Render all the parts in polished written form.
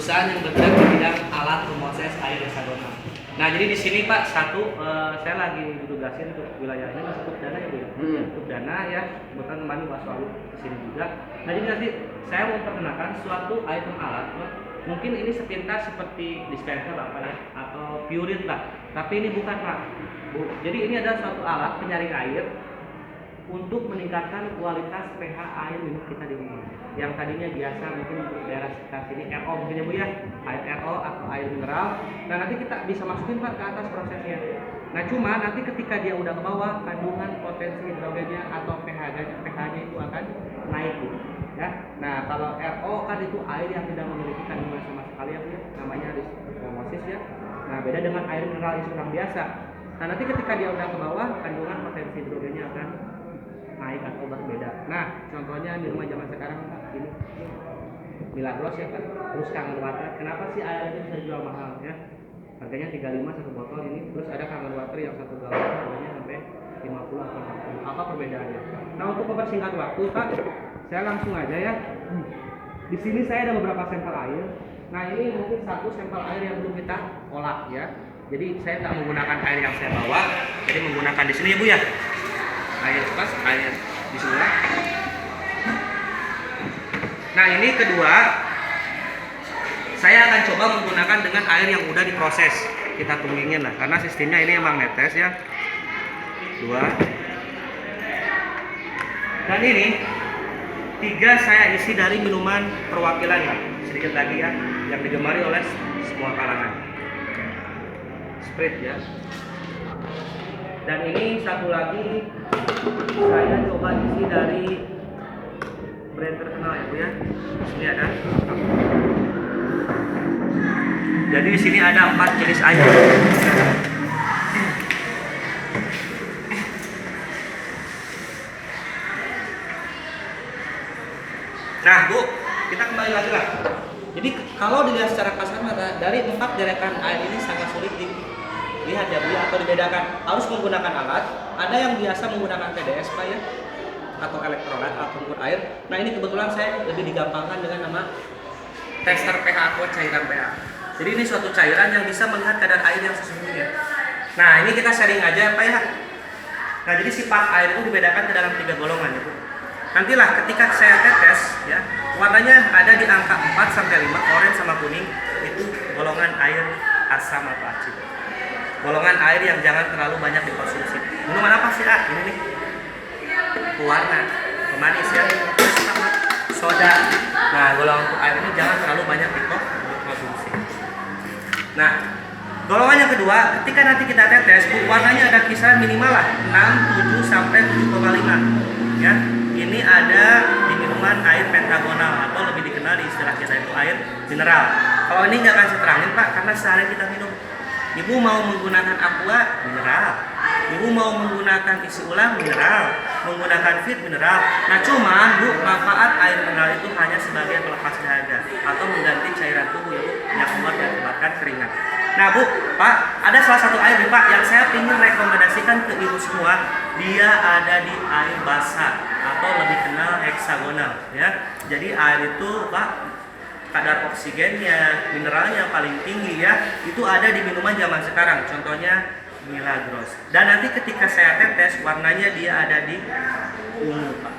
perusahaan yang bergerak di bidang alat pemroses air heksagonal. Nah, jadi di sini Pak, saya lagi ditugasin untuk wilayah ini masuk dana ya Bu ya. Untuk dana ya, kebetulan kembali Waswalu ke sini juga. Nah, jadi nanti saya mau perkenalkan suatu item alat, mungkin ini sepintas seperti dispenser apa ya, atau purin lah. Tapi ini bukan Pak. Bu. Jadi ini adalah suatu alat penyaring air untuk meningkatkan kualitas pH air minum kita di rumah. Yang tadinya biasa mungkin untuk daerah sekitar sini RO mungkin ya Bu ya, air RO atau air mineral. Nah, nanti kita bisa masukin Pak ke atas prosesnya. Nah, cuma nanti ketika dia udah ke bawah, kandungan potensi hidrogennya atau pH-nya itu akan naik Bu. Ya. Nah, kalau RO kan itu air yang tidak memiliki kandungan sama sekali ya Bu ya, namanya osmosis ya. Nah, beda dengan air mineral yang sedang biasa. Nah, nanti ketika dia udah ke bawah, kandungan potensi hidrogennya akan naik atau berbeda. Nah, contohnya di rumah zaman sekarang ini Milagros ya kan, terus Kangen Water. Kenapa sih air itu bisa dijual mahal ya? Harganya 35 satu botol ini, terus ada Kangen Water yang satu galon harganya sampai 50 atau 40. Apa perbedaannya? Nah, untuk mempersingkat waktu Pak, saya langsung aja ya. Di sini saya ada beberapa sampel air. Nah, ini mungkin satu sampel air yang belum kita olah ya. Jadi saya tak menggunakan air yang saya bawa, jadi menggunakan di sini ya Bu ya. Air pas, air di sini. Nah, ini kedua, saya akan coba menggunakan dengan air yang udah diproses. Kita tunggingin lah, karena sistemnya ini emang netes ya. Dua. Dan ini tiga saya isi dari minuman perwakilan ya. Sedikit lagi ya, yang digemari oleh semua kalangan. Sprite ya. Dan ini satu lagi saya coba isi dari brand terkenal ya Bu ya. Ini ada. Jadi di sini ada 4 jenis air. Nah Bu, kita kembali lagi lah. Jadi kalau dilihat secara kasar mata, dari 4 derekan air ini sangat sulit dilihat ya Bu atau dibedakan. Harus menggunakan alat. Ada yang biasa menggunakan TDS Pak ya, atau elektrolit atau ukur air. Nah, ini kebetulan saya lebih digampangkan dengan nama tester pH aqua cairan pH. Jadi ini suatu cairan yang bisa melihat kadar air yang sesungguhnya. Nah, ini kita sharing aja Pak ya. Nah, jadi sifat air itu dibedakan ke dalam 3 golongan ya Bu. Nantilah ketika saya tetes ya, warnanya ada di angka 4 sampai 5, oranye sama kuning, itu golongan air asam atau asin. Golongan air yang jangan terlalu banyak dikonsumsi. Minuman apa sih ini nih? Pewarna, pemanis ya, soda. Nah, golongan air ini jangan terlalu banyak dikonsumsi. Nah, golongan yang kedua, ketika nanti kita tetes, warnanya ada kisaran minimal lah 6, 7 sampai 7,5 ya. Ini ada di minuman air pentagonal atau lebih dikenal di istilah kita itu air mineral. Kalau ini nggak akan saya terangin Pak, karena sehari kita minum. Ibu mau menggunakan aqua mineral, ibu mau menggunakan isi ulang mineral, menggunakan fit mineral. Nah, cuman Bu, manfaat air mineral itu hanya sebagai pelepas dahaga atau mengganti cairan tubuh ya Bu, yang keluar dan menyebabkan keringat. Nah Bu, Pak, ada salah satu air nih Pak yang saya ingin rekomendasikan ke ibu semua. Dia ada di air basah atau lebih kenal heksagonal ya. Jadi air itu Pak, kadar oksigennya, mineralnya paling tinggi ya, itu ada di minuman zaman sekarang, contohnya Milagros. Dan nanti ketika saya tetes, warnanya dia ada di ungu Pak,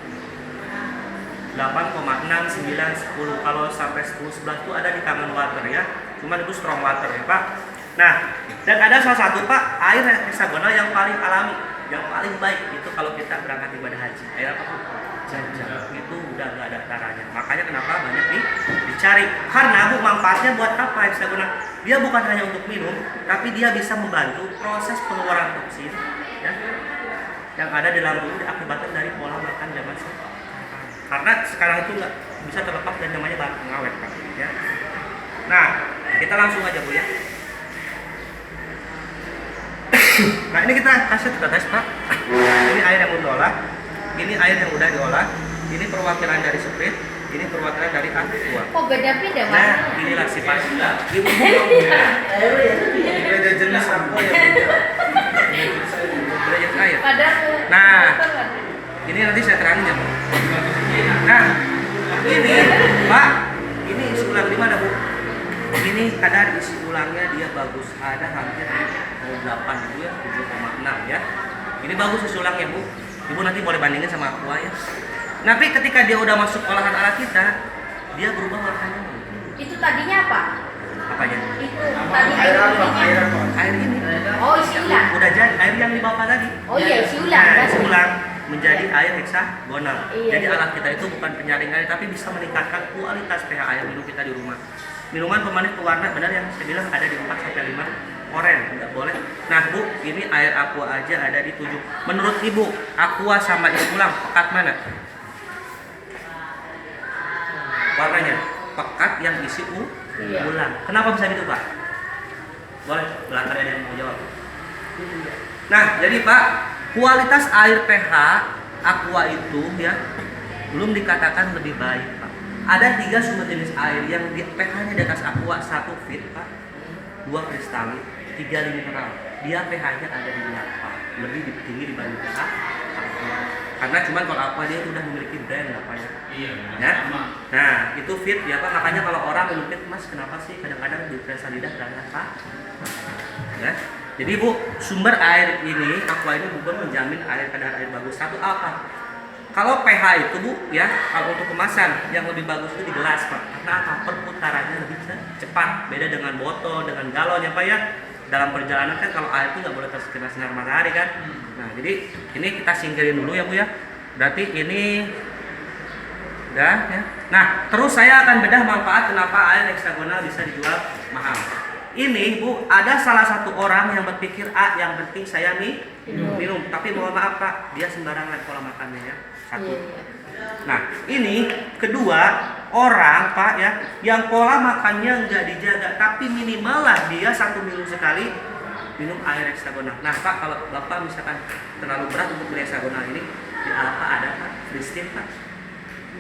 8,6, 9, 10. Kalau sampai 10, 11 itu ada di Kangen Water ya, cuman itu strong water ya Pak. Nah, dan ada salah satu Pak, air heksagonal yang paling alami, yang paling baik itu kalau kita berangkat ibadah haji. Air apa Pak? Jam-jam itu udah nggak ada taranya. Makanya kenapa banyak dicari. Karena Bu, manfaatnya buat apa heksagonal? Dia bukan hanya untuk minum, tapi dia bisa membantu proses pengeluaran toksin ya, yang ada di dalam tubuh akibatnya dari pola makan zaman sekarang. Karena sekarang itu nggak bisa terlepas dari namanya bahan pengawet Pak ya. Nah, kita langsung aja Bu ya. Nah, ini kita kasih tes Pak. Ini air yang udah diolah, ini air yang udah diolah, ini perwakilan dari Sprite, ini perwakilan dari aqua. Kok beda-beda Mas? Nah, inilah sifatnya. Beda jenis aqua ya. Beda jenis air. Padahal Nah, ini nanti saya terangin ya Bu. Nah, ini Pak, ini 95 ada Bu. ini kadar isi ulangnya dia bagus, ada hampir 8 Bu ya, 7,6 ya. Ini bagus isi ulangnya Bu. Ibu nanti boleh bandingin sama Aqua ya. Tapi ketika dia udah masuk olahan ala kita, dia berubah warnanya Bu. Itu tadinya apa? Apanya? Itu tadi air putihnya. Air ini. Oh, isi ulang. Udah jadi air yang di bawah tadi. Oh iya, isi ulang. Nah, Kan? isi ulang menjadi air heksagonal. Iya, Jadi iya. alat kita itu bukan penyaring air tapi bisa meningkatkan kualitas pH air minum kita di rumah. Minuman pemanis pewarna benar yang saya bilang ada di 4 sampai 5 oren, enggak boleh. Nah, Bu, ini air Aqua aja ada di 7. Menurut Ibu, Aqua sama isi ulang pekat mana? Warnanya pekat yang isi Iya. ulang. Kenapa bisa gitu, Pak? Boleh, belakang ada yang mau jawab. Nah, jadi Pak, kualitas air pH Aqua itu ya belum dikatakan lebih baik, Pak. Ada 3 sumber jenis air yang pH-nya di atas Aqua, 1 fit, Pak, 2 kristalin, 3 mineral. Dia pH-nya ada di 8, lebih tinggi dibanding pH Aqua. Karena cuman kalau Aqua dia udah memiliki brand apa ya? Iya. Ya? Nah, itu fit ya Pak. Makanya kalau orang minum fit, Mas, kenapa sih kadang-kadang di perasa lidah dan apa? Ya. Jadi Bu, sumber air ini Aqua ini bukan menjamin air kadar air bagus. Satu apa? Kalau pH itu Bu, ya, kalau untuk kemasan yang lebih bagus itu di gelas Pak. Karena apa? Perputarannya lebih cepat. Beda dengan botol, dengan galon ya Pak ya. Dalam perjalanan kan kalau air itu nggak boleh terkena sinar matahari kan. Nah, jadi ini kita singkirin dulu ya Bu ya. Berarti ini udah ya. Nah, terus saya akan bedah manfaat kenapa air heksagonal bisa dijual mahal. Ini Bu, ada salah satu orang yang berpikir yang penting saya minum. Tapi mohon maaf Pak, dia sembarangan pola makannya ya. Satu. Iya. Nah, ini kedua orang Pak ya, yang pola makannya nggak dijaga, tapi minimal lah dia 1 minggu sekali minum air heksagonal. Nah Pak, kalau Bapak misalkan terlalu berat untuk beli heksagonal ini, di apa ada Pak? Kristin Pak.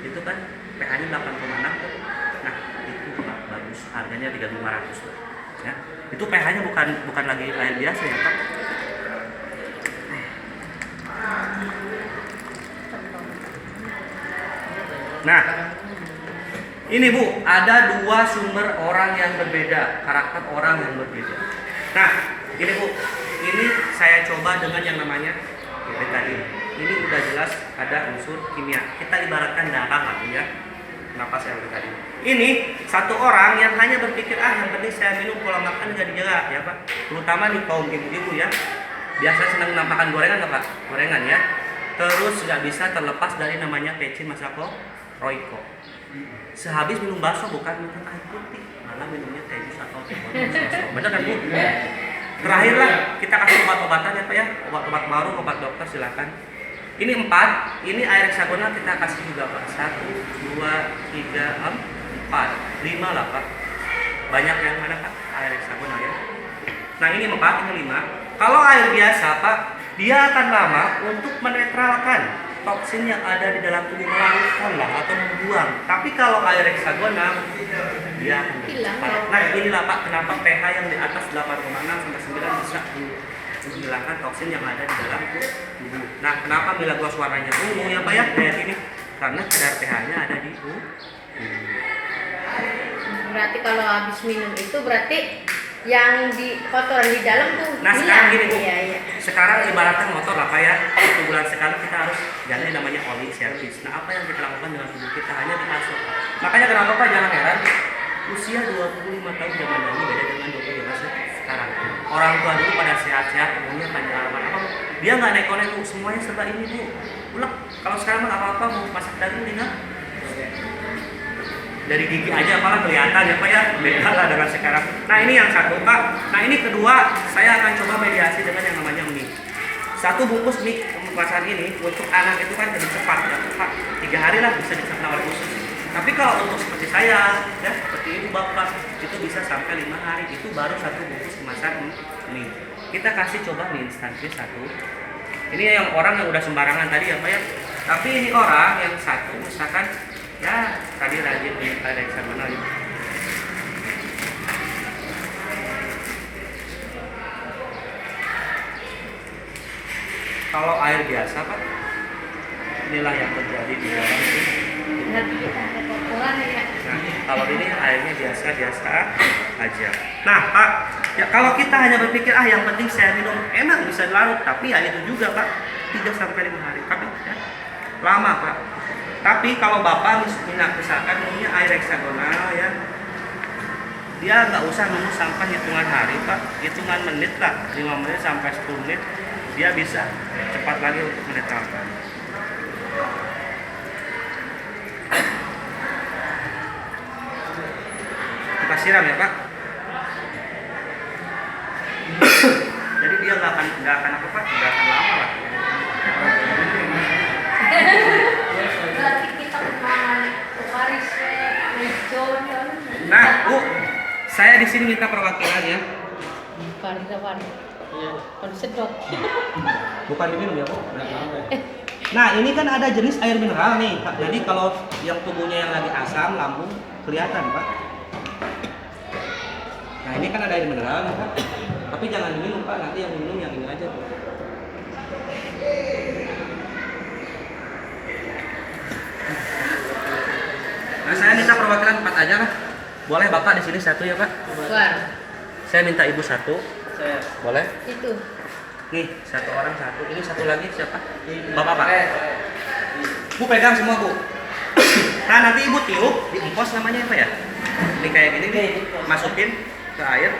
Itu kan pH-nya 8,6 tuh. Nah, itu Pak bagus, harganya 3.500 Pak. Ya. Itu pH-nya bukan lagi air biasa ya Pak. Nah, ini Bu, ada 2 sumber orang yang berbeda, karakter orang yang berbeda. Nah, ini Bu, ini saya coba dengan yang namanya tadi. Ini udah jelas ada unsur kimia. Kita ibaratkan darah lah ya. Kenapa saya ambil tadi? Ini satu orang yang hanya berpikir yang penting saya minum pola makan nggak dijaga ya Pak. Terutama nih kaum ibu-ibu ya. Biasa senang makan gorengan nggak Pak? Gorengan ya. Terus nggak bisa terlepas dari namanya pecin Masako Royco. Sehabis minum bakso bukan minum air putih, malah minumnya teh jus atau teh manis. Benar kan Bu? Terakhirlah kita kasih obat-obatan ya Pak ya. Obat-obat baru, obat dokter silakan. Ini 4, ini air heksagonal kita kasih juga Pak. 1, 2, 3, 4, 5 lah Pak. Banyak yang mana Pak? Air heksagonal ya. Nah ini 4, ini 5. Kalau air biasa Pak, dia akan lama untuk menetralkan toksin yang ada di dalam tubuh, melarutkan lah atau membuang. Tapi kalau air heksagonal dia akan Hilang. cepat. Nah inilah Pak kenapa pH yang di atas 8,6 sampai 9 bisa menghilangkan toksin yang ada di dalam tubuh. Nah kenapa Mila Gloss warnanya ungu ya Pak ya? Kayak ini karena kadar pH-nya ada di Berarti kalau habis minum itu berarti yang di kotoran di dalam tuh Nah sekarang gini Bu, Iya, iya. sekarang ibaratkan motor lah Pak ya, 1 bulan sekali kita harus ganti namanya oli servis. Nah apa yang kita lakukan dengan tubuh kita hanya diasuh. Makanya kenapa Pak jangan heran, usia 25 tahun zaman dahulu beda dengan 20 sekarang. Orang tua dulu pada sehat-sehat, umurnya panjang apa dia nggak neko-neko, semuanya serba ini Bu. Ulek, kalau sekarang mah apa-apa mau masak daging tinggal dari gigi aja apalah kelihatan ya Pak ya, beda lah dengan sekarang. Nah ini yang satu Pak. Nah ini kedua, saya akan coba mediasi dengan yang namanya mie. 1 bungkus mie kemasan ini untuk anak itu kan jadi cepat ya Pak. 3 hari lah bisa dicerna oleh usus. Tapi kalau untuk seperti saya ya seperti ibu bapak itu bisa sampai 5 hari. Itu baru 1 bungkus kemasan mie. Kita kasih coba mie instan please 1. Ini yang orang yang udah sembarangan tadi ya Pak ya. Tapi ini orang yang satu misalkan ya tadi rajin minum air heksagonal ya. Kalau air biasa Pak, inilah yang terjadi di dalam ini. Nanti kita ada kotoran ya. Nah, kalau ini airnya biasa aja. Nah Pak, ya kalau kita hanya berpikir yang penting saya minum enak bisa larut, tapi ya itu juga Pak 3 sampai 5 hari, tapi ya, lama Pak. Tapi kalau Bapak misalkan minumnya air heksagonal ya, dia nggak usah nunggu sampai hitungan hari Pak, hitungan menit lah, 5 menit sampai 10 menit dia bisa cepat lagi untuk menetralkan. Kita siram ya Pak. Jadi dia nggak akan apa Pak, nggak akan lama lah. Berarti kita kemarin Paris, John. Nah Bu, saya di sini minta perwakilan ya. Kan sedot. Bukan diminum ya Bu. Nah ini kan ada jenis air mineral nih Pak. Jadi kalau yang tubuhnya yang lagi asam, lambung kelihatan Pak. Nah ini kan ada air mineral nih Pak. Tapi jangan diminum Pak, nanti yang minum yang ini aja tuh. Nah saya minta perwakilan 4 aja lah. Boleh Bapak di sini 1 ya Pak? Keluar. Saya minta Ibu 1. Saya. Boleh? Itu. Nih 1 orang 1. Ini 1 lagi siapa? Bapak Pak. Bu pegang semua Bu. Nah nanti Ibu tiup, diempos namanya apa ya? Ini kayak gini nih, masukin ke air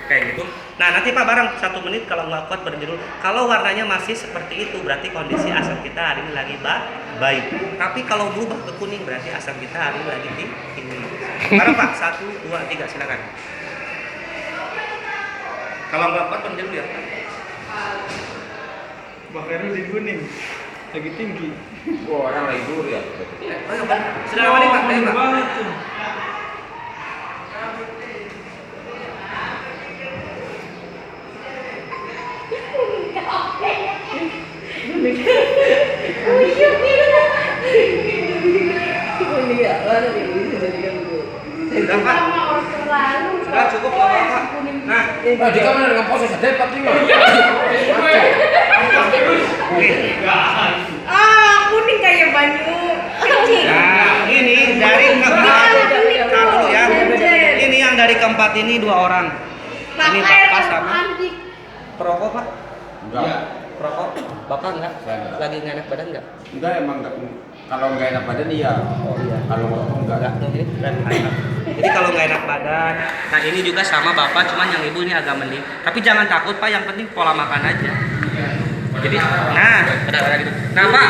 kayak gitu. Nah nanti Pak bareng 1 menit, kalau nggak kuat berhenti dulu. Kalau warnanya masih seperti itu berarti kondisi asam kita hari ini lagi baik. Tapi kalau berubah ke kuning berarti asam kita hari ini lagi tinggi. Bareng Pak, 1, 2, 3 silakan. Kalau nggak kuat berhenti dulu ya. Bahkan di kuning lagi tinggi. Wah, orang lagi dur ya. Oh ya Pak, sudah lama nih Pak. Ayo Pak. Banget tuh. Sudah Pak. Sudah cukup Pak. Nah, Di kamar dengan proses ada Pak Timo. Kuning kayak banyu kecil. nah ini dari keempat. Nah dulu ya. Ini yang dari keempat ini 2 orang. Ini Bapak sama perokok Pak. Enggak. Perokok. Bapak enggak? Saya enggak. Lagi nggak enak badan enggak? Enggak emang enggak. Kalau enggak enak badan iya. Oh iya. Kalau ngerokok enggak. Enggak tuh ini dan enak. Jadi kalau nggak enak badan, nah ini juga sama Bapak, cuman yang Ibu ini agak mending. Tapi jangan takut Pak, yang penting pola makan aja. Jadi, nah, ada gitu. Nah Pak,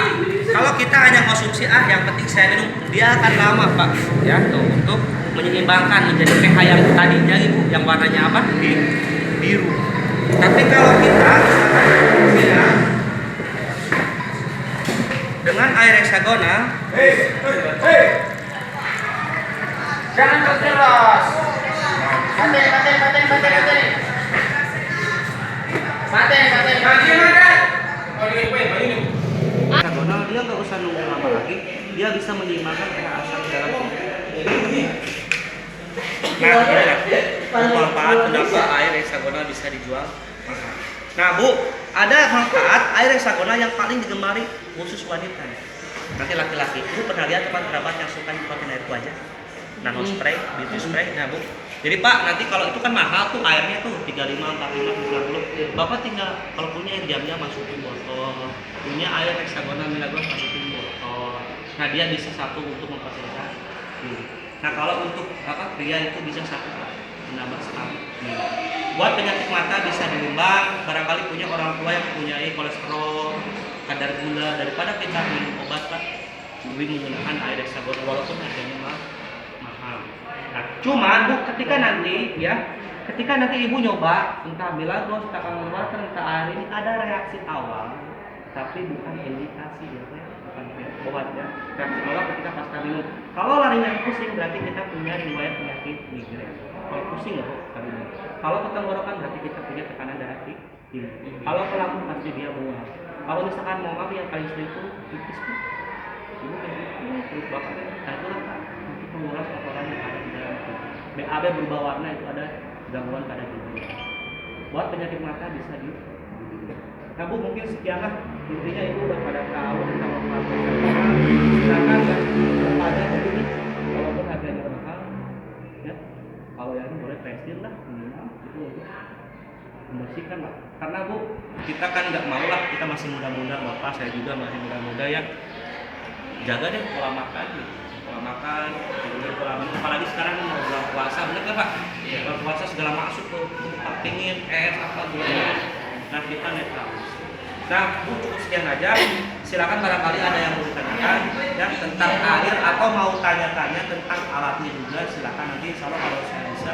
kalau kita hanya konsumsi yang penting saya minum, dia akan lama Pak, ya tuh untuk menyeimbangkan menjadi pH yang tadinya Ibu, yang warnanya apa? Biru. Tapi kalau kita ya, dengan air heksagonal, Jangan terjelas. heksagonal dia nggak usah nunggu lama lagi, dia bisa menyeimbangkan pH asam di dalam tubuh. Nah, manfaat kenapa air heksagonal bisa dijual mahal. Nah Bu, ada manfaat air heksagonal yang paling digemari khusus wanita. Nanti laki-laki, Bu pernah lihat teman-teman yang suka nyemprotin air wajah? Nano spray, beauty spray, nah Bu. Jadi Pak, nanti kalau itu kan mahal tuh airnya tuh 35, 45, 50. Bapak tinggal kalau punya air jamnya masukin botol, punya air heksagonal milagrosa masukin botol. Nah dia bisa satu untuk mempercepat. Nah kalau untuk apa pria itu bisa satu Pak, menambah sekali. Buat penyakit mata bisa diumbang. Barangkali punya orang tua yang mempunyai kolesterol, kadar gula, daripada kita minum obat Pak, lebih menggunakan air heksagonal walaupun harganya mahal. Nah, cuman Bu, ketika nanti Ibu nyoba entah Milagros, entah Kang Water, entah air ini ada reaksi awal, tapi bukan indikasi ya, bukan obat ya. Reaksi awal ketika pasca minum. Kalau larinya pusing berarti kita punya riwayat penyakit migrain. Kalau pusing ya Bu, kalau ketenggorokan berarti kita punya tekanan darah tinggi. Kalau ke lambung pasti dia mual. Kalau misalkan mau maaf yang paling sering itu pipis Bu. Ibu kayak gitu, terus bapaknya, nah itulah Pak, nanti menguras kotoran yang ada di dalam tubuh. BAB berubah warna itu ada gangguan pada ginjal. Buat penyakit mata bisa di. Nah Bu, mungkin sekianlah intinya Ibu udah pada tahu tentang obat. Silakan ya, pada ini walaupun harganya mahal, ya kalau yang ini boleh pensil lah minimal itu untuk membersihkan lah. Karena Bu, kita kan nggak mau lah, kita masih muda-muda, bapak saya juga masih muda-muda ya. Jaga deh pola makan gitu. Pola makan, jadi pola minum, apalagi sekarang mau bulan puasa, bener nggak Pak? Bulan puasa segala masuk tuh, pingin, apa gula. Nah kita netral. Nah Bu, cukup sekian aja. Silakan barangkali ada yang mau ditanyakan ya tentang air atau mau tanya-tanya tentang alatnya juga, silakan nanti insya Allah kalau saya bisa